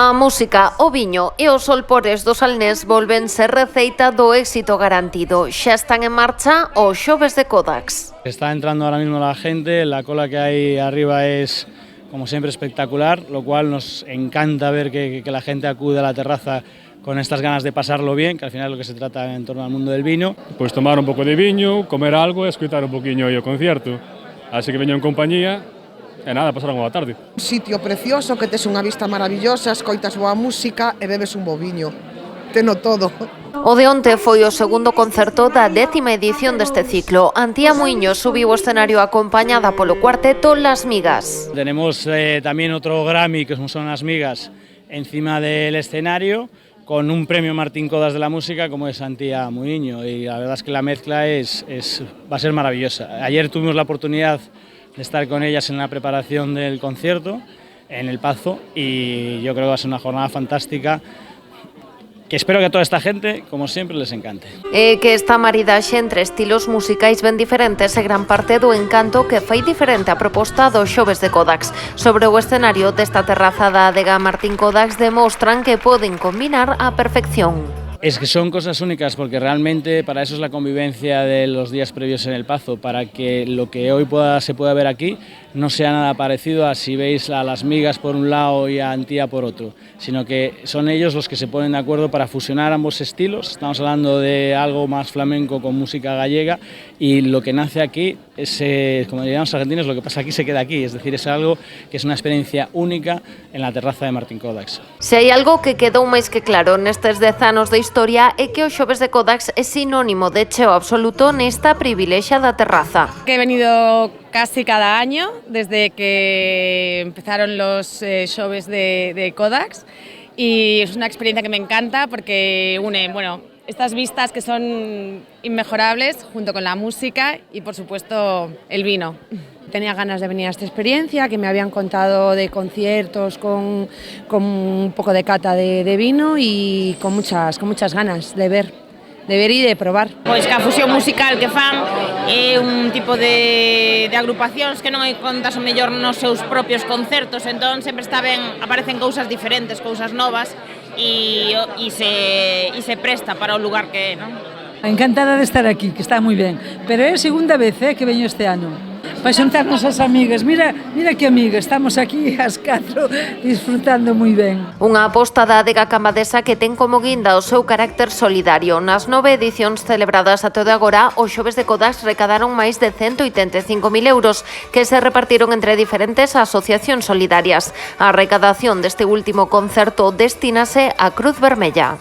A música, o viño e os solpores do Salnés volven ser receita do éxito garantido. Xa están en marcha os xoves de Kodax. Está entrando ahora mismo la gente, la cola que hay arriba es, como siempre, espectacular, lo cual nos encanta ver que la gente acude a la terraza con estas ganas de pasarlo bien, que al final es lo que se trata en torno al mundo del vino. Pues tomar un pouco de viño, comer algo e escutar un poquinho o concierto. Así que veño en compañía e nada, pasar unha boa tarde. Un sitio precioso, que tes unha vista maravillosa, escoitas boa música e bebes un bo viño. Teno todo. O de onte foi o segundo concerto da 10ª edición deste ciclo. Antía Muiños subiu o escenario acompañada polo cuarteto Las Migas. Tenemos también otro Grammy, que son Las Migas, encima del escenario, con un premio Martín Codas de la música como es Antía Muiño, y la verdad es que la mezcla va a ser maravillosa. Ayer tuvimos la oportunidad de estar con ellas en la preparación del concierto en El Pazo y yo creo que va a ser una jornada fantástica que espero que a toda esta gente, como siempre, les encante. Que esta maridaxe entre estilos musicais ben diferentes é gran parte do encanto que fai diferente a proposta dos xoves de Kodax. Sobre o escenario desta terraza da adega Martín Kodax demostran que poden combinar a perfección. Es que son cosas únicas porque realmente para eso es la convivencia de los días previos en El Pazo, para que lo que hoy se pueda ver aquí no sea nada parecido a si veis a Las Migas por un lado y a Antía por otro, sino que son ellos los que se ponen de acuerdo para fusionar ambos estilos. Estamos hablando de algo más flamenco con música gallega y lo que nace aquí es, como dirían los argentinos, lo que pasa aquí se queda aquí, es decir, es algo que es una experiencia única en la terraza de Martín Kodax. Se hai algo que quedou máis que claro nestes 10 anos de historia é que os xoves de Kodax é sinónimo de cheo absoluto nesta privilexiada terraza. Que he venido casi cada año desde que empezaron los xoves de Kodax y es una experiencia que me encanta porque une, estas vistas que son inmejorables junto con la música y por supuesto el vino. Tenía ganas de venir a esta experiencia, que me habían contado de conciertos con un poco de cata de vino y con muchas ganas de ver e de probar. Pois que a fusión musical que fan é un tipo de agrupacións que non hai contas o mellor nos seus propios concertos, entón sempre está ben, aparecen cousas diferentes, cousas novas e se presta para o lugar que é, non? Encantada de estar aquí, que está moi ben, pero é a segunda vez que veño este ano. Para xuntarnos as amigas, mira que amiga, estamos aquí as 4 disfrutando moi ben. Unha aposta da adega camadesa que ten como guinda o seu carácter solidario. Nas 9 edicións celebradas até de agora, os xoves de Kodax recadaron máis de 185.000 euros que se repartiron entre diferentes asociacións solidarias. A recadación deste último concerto destínase á Cruz Vermella.